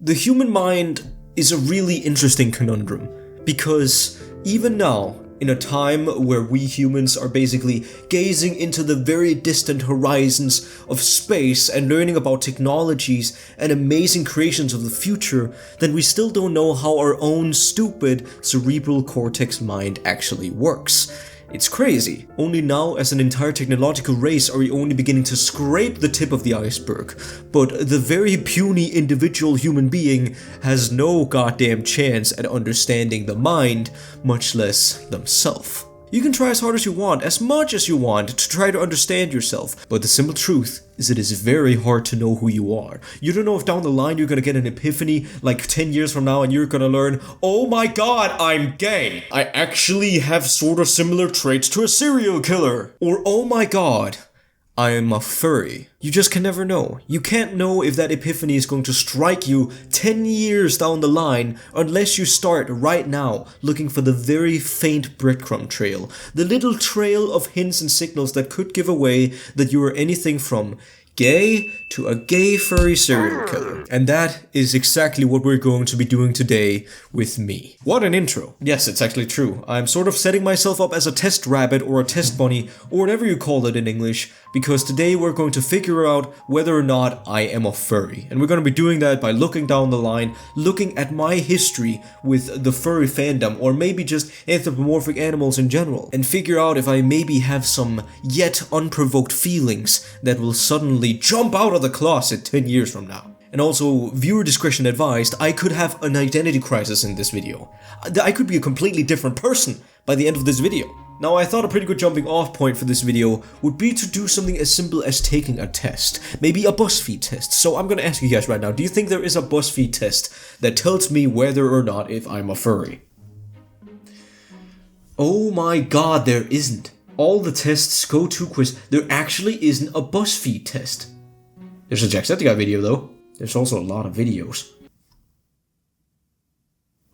The human mind is a really interesting conundrum, because even now, in a time where we humans are basically gazing into the very distant horizons of space and learning about technologies and amazing creations of the future, then we still don't know how our own stupid cerebral cortex mind actually works. It's crazy. Only now, as an entire technological race, are we only beginning to scrape the tip of the iceberg. But the very puny individual human being has no goddamn chance at understanding the mind, much less themselves. You can try as hard as you want, as much as you want, to try to understand yourself, but the simple truth is it is very hard to know who you are. You don't know if down the line you're gonna get an epiphany like 10 years from now and you're gonna learn, oh my god, I'm gay! I actually have sort of similar traits to a serial killer! Or oh my god, I'm a furry. You just can never know. You can't know if that epiphany is going to strike you 10 years down the line unless you start right now looking for the very faint breadcrumb trail. The little trail of hints and signals that could give away that you are anything from gay to a gay furry serial killer. And that is exactly what we're going to be doing today with me. What an intro. Yes, it's actually true. I'm sort of setting myself up as a test rabbit or a test bunny or whatever you call it in English, because today we're going to figure out whether or not I am a furry. And we're going to be doing that by looking down the line, looking at my history with the furry fandom, or maybe just anthropomorphic animals in general, and figure out if I maybe have some yet unprovoked feelings that will suddenly jump out of the closet 10 years from now. And also, viewer discretion advised, I could have an identity crisis in this video. I could be a completely different person by the end of this video. Now, I thought a pretty good jumping off point for this video would be to do something as simple as taking a test. Maybe a BuzzFeed test. So I'm gonna ask you guys right now, do you think there is a BuzzFeed test that tells me whether or not if I'm a furry? Oh my god, there isn't. All the tests go to quiz. There actually isn't a BuzzFeed test. There's a Jacksepticeye video though. There's also a lot of videos.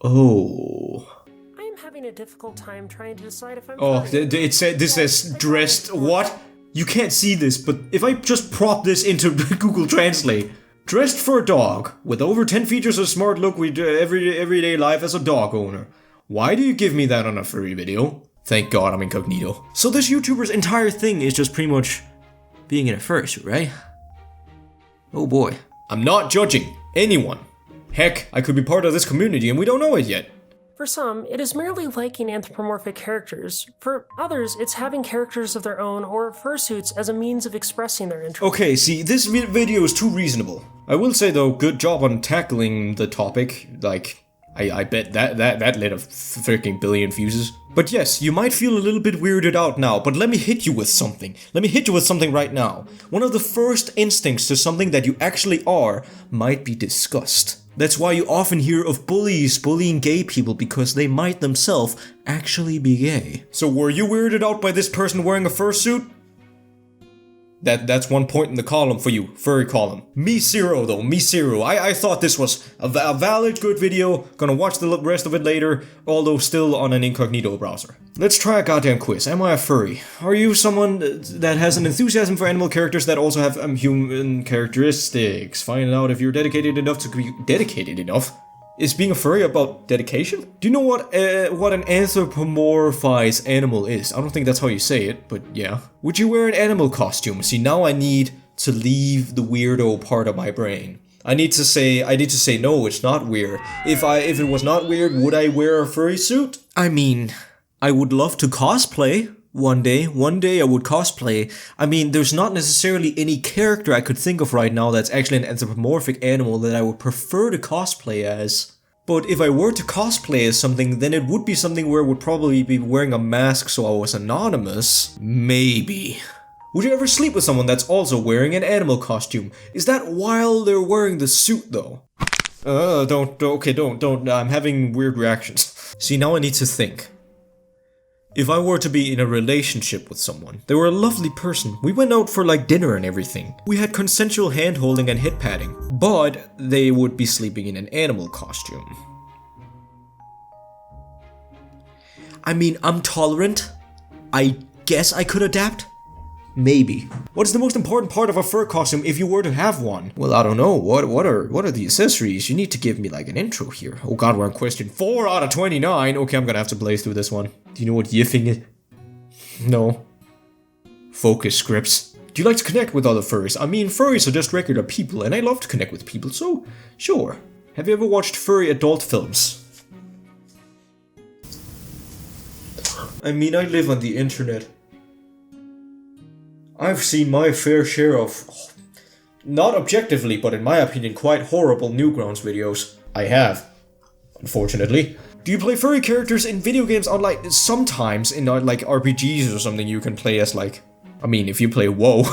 Oh. I am having a difficult time trying to decide if I'm it said this says dressed what? You can't see this, but if I just prop this into Google Translate. Dressed for a dog, with over 10 features of smart look with everyday life as a dog owner. Why do you give me that on a furry video? Thank God I'm incognito. So this YouTuber's entire thing is just pretty much being in a fursuit, right? Oh boy. I'm not judging anyone. Heck, I could be part of this community and we don't know it yet. For some, it is merely liking anthropomorphic characters. For others, it's having characters of their own or fursuits as a means of expressing their interest. Okay, see, this video is too reasonable. I will say though, good job on tackling the topic. Like, I bet that lit a freaking billion fuses. But yes, you might feel a little bit weirded out now, but let me hit you with something. Let me hit you with something right now. One of the first instincts to something that you actually are might be disgust. That's why you often hear of bullies bullying gay people, because they might themselves actually be gay. So were you weirded out by this person wearing a fursuit? That's 1 point in the column for you, furry column. Me zero though, me zero. I thought this was a valid, good video. Gonna watch the rest of it later, although still on an incognito browser. Let's try a goddamn quiz. Am I a furry? Are you someone that has an enthusiasm for animal characters that also have human characteristics? Find out if you're dedicated enough to be dedicated enough. Is being a furry about dedication? Do you know what an anthropomorphized animal is? I don't think that's how you say it, but yeah. Would you wear an animal costume? See, now I need to leave the weirdo part of my brain. I need to say no, it's not weird. If it was not weird, would I wear a furry suit? I mean, I would love to cosplay. One day I would cosplay. I mean, there's not necessarily any character I could think of right now that's actually an anthropomorphic animal that I would prefer to cosplay as. But if I were to cosplay as something, then it would be something where I would probably be wearing a mask so I was anonymous. Maybe. Would you ever sleep with someone that's also wearing an animal costume? Is that while they're wearing the suit though? Don't, I'm having weird reactions. See, now I need to think. If I were to be in a relationship with someone, they were a lovely person, we went out for like dinner and everything. We had consensual hand-holding and head patting, but they would be sleeping in an animal costume. I mean, I'm tolerant. I guess I could adapt. Maybe. What is the most important part of a fur costume if you were to have one? Well, I don't know. What are the accessories? You need to give me like an intro here. Oh god, we're on question 4 out of 29. Okay, I'm gonna have to blaze through this one. Do you know what yiffing is? No. Focus, Scribbs. Do you like to connect with other furries? I mean, furries are just regular people, and I love to connect with people, so sure. Have you ever watched furry adult films? I mean, I live on the internet. I've seen my fair share of, not objectively, but in my opinion, quite horrible Newgrounds videos. I have, unfortunately. Do you play furry characters in video games on like, sometimes in like RPGs or something you can play as like, I mean, if you play WoW.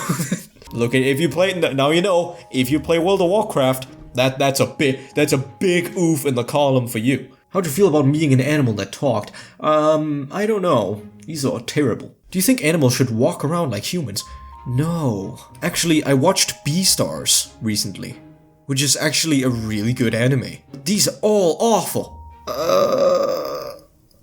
Look, if you play, now you know, if you play World of Warcraft, that's a big oof in the column for you. How'd you feel about meeting an animal that talked? I don't know. These are terrible. Do you think animals should walk around like humans? No. Actually, I watched Beastars recently, which is actually a really good anime. These are all awful.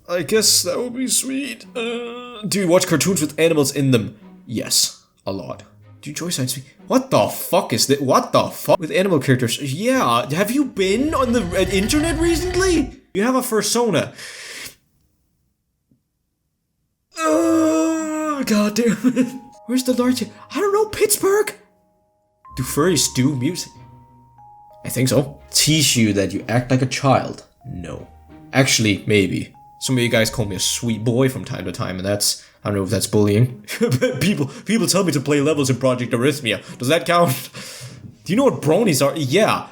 I guess that would be sweet. Do you watch cartoons with animals in them? Yes, a lot. Do you enjoy science fiction? What the fuck is that? What the fuck? With animal characters? Yeah, have you been on the internet recently? You have a fursona. God damn it. Where's the large? I don't know, Pittsburgh? Do furries do music? I think so. Teach you that you act like a child? No. Actually, maybe. Some of you guys call me a sweet boy from time to time, and that's, I don't know if that's bullying. people tell me to play levels in Project Arrhythmia. Does that count? Do you know what bronies are? Yeah.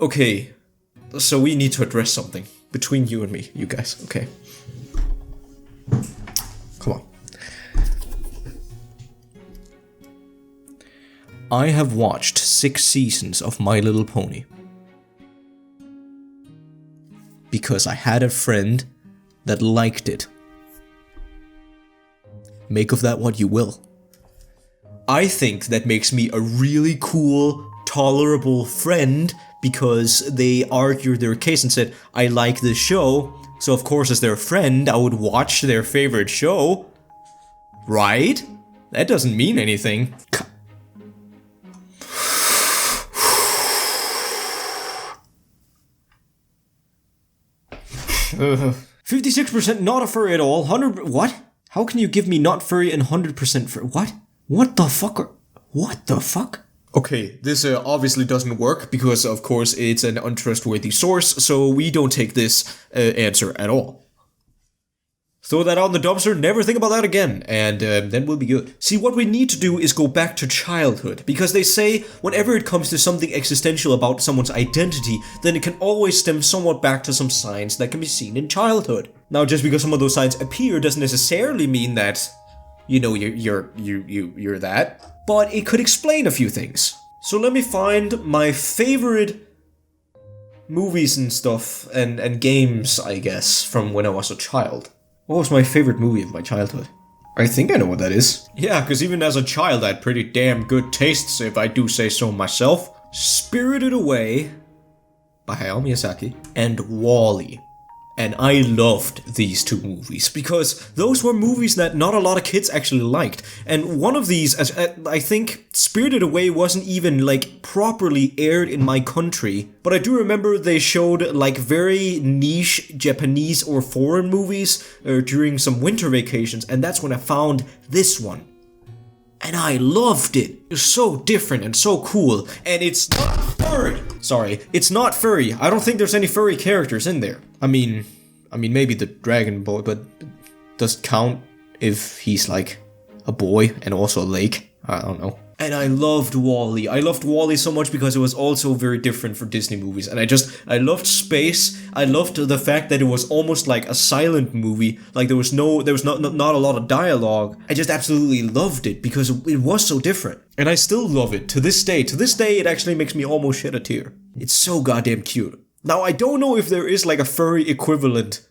Okay. So we need to address something between you and me, you guys, okay? Come on. I have watched 6 seasons of My Little Pony. Because I had a friend that liked it. Make of that what you will. I think that makes me a really cool, tolerable friend because they argued their case and said, I like this show, so of course as their friend I would watch their favorite show. Right? That doesn't mean anything. 56% not a furry at all, 100... What? How can you give me not furry and 100% furry? What? What the fuck? What the fuck? Okay, this obviously doesn't work because, of course, it's an untrustworthy source, so we don't take this answer at all. Throw that out in the dumpster, never think about that again, and then we'll be good. See, what we need to do is go back to childhood, because they say whenever it comes to something existential about someone's identity, then it can always stem somewhat back to some signs that can be seen in childhood. Now, just because some of those signs appear doesn't necessarily mean that, you know, you're that. But it could explain a few things. So let me find my favorite movies and stuff and games, I guess, from when I was a child. What was my favorite movie of my childhood? I think I know what that is. Yeah, because even as a child I had pretty damn good tastes, if I do say so myself. Spirited Away by Hayao Miyazaki and WALL-E. And I loved these 2 movies, because those were movies that not a lot of kids actually liked. And one of these, I think Spirited Away wasn't even, like, properly aired in my country. But I do remember they showed, like, very niche Japanese or foreign movies during some winter vacations. And that's when I found this one. And I loved it. It was so different and so cool. And it's not furry. Sorry, it's not furry. I don't think there's any furry characters in there. I mean maybe the dragon boy, but does it count if he's like a boy and also a lake? I don't know. And I loved WALL-E. I loved WALL-E so much because it was also very different for Disney movies. And I loved space. I loved the fact that it was almost like a silent movie. Like there was not a lot of dialogue. I just absolutely loved it because it was so different. And I still love it to this day. To this day, it actually makes me almost shed a tear. It's so goddamn cute. Now, I don't know if there is like a furry equivalent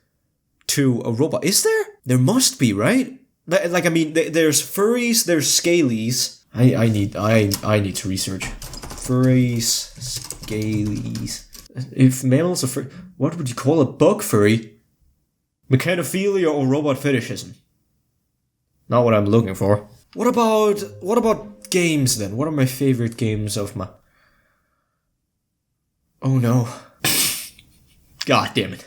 to a robot. Is there? There must be, right? Like, I mean, there's furries, there's scalies. I need to research. Furries, scalies. If mammals are furry, what would you call a bug furry? Mechanophilia or robot fetishism? not what I'm looking for. What about games then? What are my favorite games of my... Oh no. God damn it.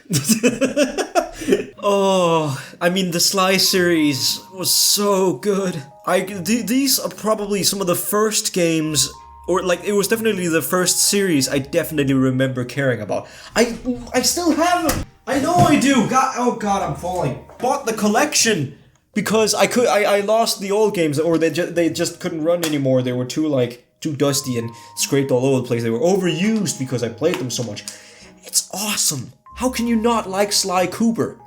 Oh, I mean, the Sly series was so good. These are probably some of the first games, or like, it was definitely the first series I definitely remember caring about. I still have them! I know I do! God, oh god, I'm falling. Bought the collection! Because I lost the old games, or they just couldn't run anymore. They were too dusty and scraped all over the place. They were overused because I played them so much. It's awesome! How can you not like Sly Cooper?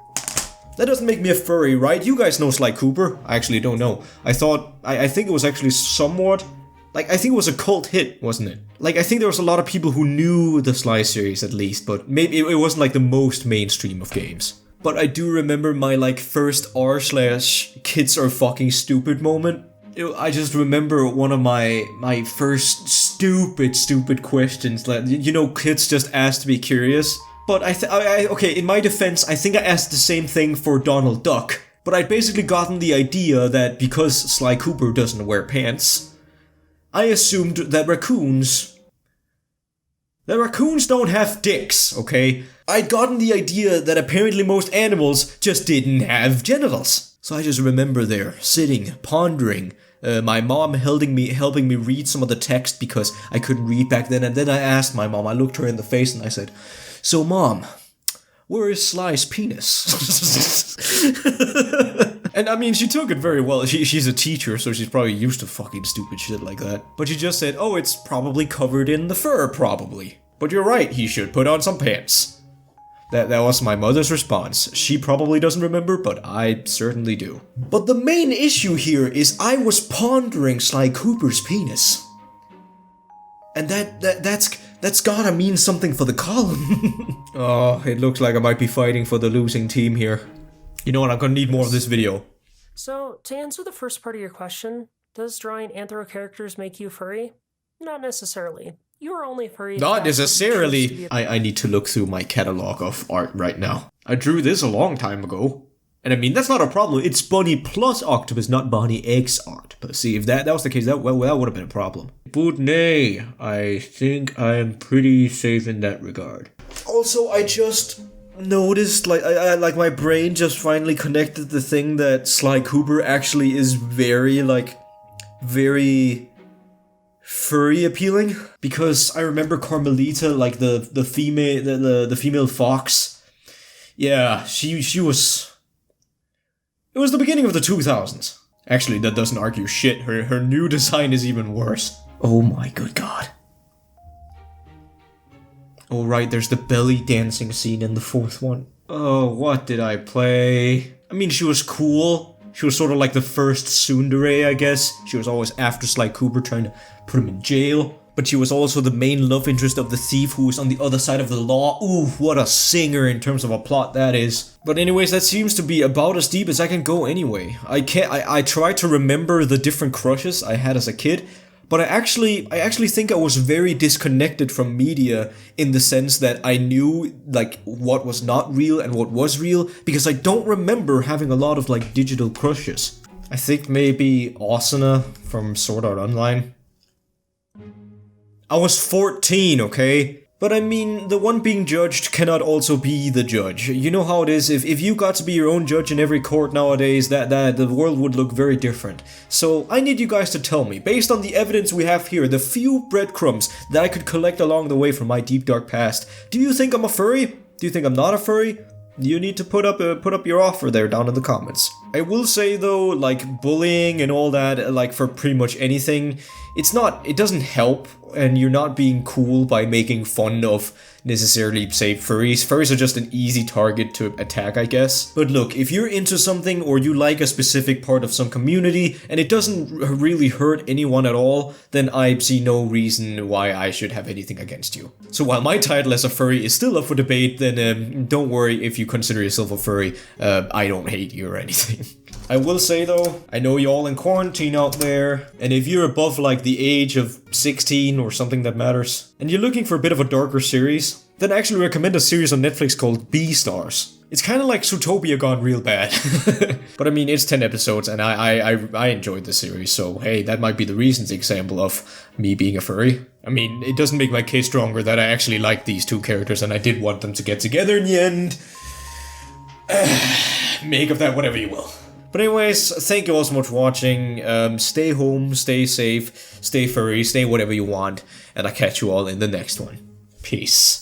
That doesn't make me a furry, right? You guys know Sly Cooper? I actually don't know. I think it was actually somewhat... Like, I think it was a cult hit, wasn't it? Like, I think there was a lot of people who knew the Sly series at least, but maybe it wasn't like the most mainstream of games. But I do remember my, like, first r/kids are fucking stupid moment. I just remember one of my first stupid questions. Like, you know, kids just asked to be curious. But okay, in my defense, I think I asked the same thing for Donald Duck. But I'd basically gotten the idea that because Sly Cooper doesn't wear pants, I assumed that raccoons don't have dicks, okay? I'd gotten the idea that apparently most animals just didn't have genitals. So I just remember there, sitting, pondering, my mom helping me read some of the text because I couldn't read back then, and then I asked my mom, I looked her in the face and I said, "So Mom, where is Sly's penis?" And I mean, she took it very well. She's a teacher, so she's probably used to fucking stupid shit like that. But she just said, "Oh, it's probably covered in the fur, probably. But you're right, he should put on some pants." That was my mother's response. She probably doesn't remember, but I certainly do. But the main issue here is I was pondering Sly Cooper's penis. And that's gotta mean something for the column. Oh, it looks like I might be fighting for the losing team here. You know what, I'm gonna need more of this video. So, to answer the first part of your question, does drawing anthro characters make you furry? Not necessarily. You are only furry. Not necessarily. I need to look through my catalog of art right now. I drew this a long time ago. And I mean, that's not a problem. It's Bunny plus Octopus, not Bunny X art. But see, if that was the case, that would have been a problem. But nay, I think I am pretty safe in that regard. Also, I just noticed, like my brain just finally connected the thing that Sly Cooper actually is very furry appealing, because I remember Carmelita, like the female fox. Yeah, she was. It was the beginning of the 2000s. Actually, that doesn't argue shit. Her new design is even worse. Oh my good god. Oh right, there's the belly dancing scene in the fourth one. Oh, what did I play? I mean, she was cool. She was sort of like the first tsundere, I guess. She was always after Sly Cooper, trying to put him in jail. But she was also the main love interest of the thief who was on the other side of the law. Ooh, what a singer in terms of a plot that is. But anyways, that seems to be about as deep as I can go anyway. I tried to remember the different crushes I had as a kid, but I actually think I was very disconnected from media in the sense that I knew, like, what was not real and what was real, because I don't remember having a lot of, like, digital crushes. I think maybe Asuna from Sword Art Online. I was 14, okay? But I mean, the one being judged cannot also be the judge. You know how it is, if you got to be your own judge in every court nowadays, that the world would look very different. So I need you guys to tell me, based on the evidence we have here, the few breadcrumbs that I could collect along the way from my deep dark past, do you think I'm a furry? Do you think I'm not a furry? You need to put up your offer there down in the comments. I will say though, like, bullying and all that, like, for pretty much anything, it doesn't help, and you're not being cool by making fun of necessarily, say, furries. Furries are just an easy target to attack, I guess. But look, if you're into something or you like a specific part of some community and it doesn't really hurt anyone at all, then I see no reason why I should have anything against you. So while my title as a furry is still up for debate, then don't worry if you consider yourself a furry. I don't hate you or anything. I will say though, I know y'all in quarantine out there, and if you're above like the age of 16 or something that matters, and you're looking for a bit of a darker series, then I actually recommend a series on Netflix called Beastars. It's kind of like Zootopia gone real bad. But I mean, it's 10 episodes and I enjoyed the series, so hey, that might be the recent example of me being a furry. I mean, it doesn't make my case stronger that I actually like these two characters and I did want them to get together in the end. Make of that whatever you will. But anyways, thank you all so much for watching. Stay home, stay safe, stay furry, stay whatever you want, and I'll catch you all in the next one. Peace.